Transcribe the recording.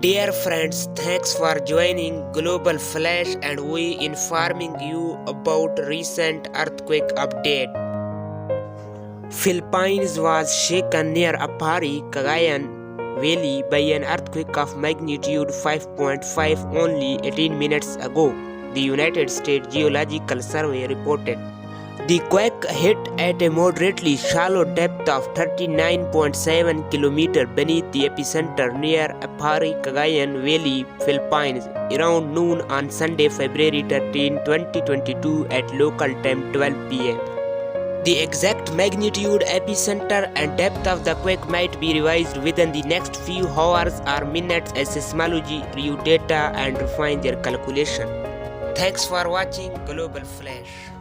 Dear friends, thanks for joining Global Flash and we informing you about recent earthquake update. Philippines was shaken near Apari, Cagayan Valley by an earthquake of magnitude 5.5 only 18 minutes ago, the United States Geological Survey reported. The quake hit at a moderately shallow depth of 39.7 km beneath the epicenter near Apari, Cagayan Valley, Philippines, around noon on Sunday, February 13, 2022 at local time 12 p.m. The exact magnitude, epicenter and depth of the quake might be revised within the next few hours or minutes as seismology review data and refine their calculation. Thanks for watching Global Flash.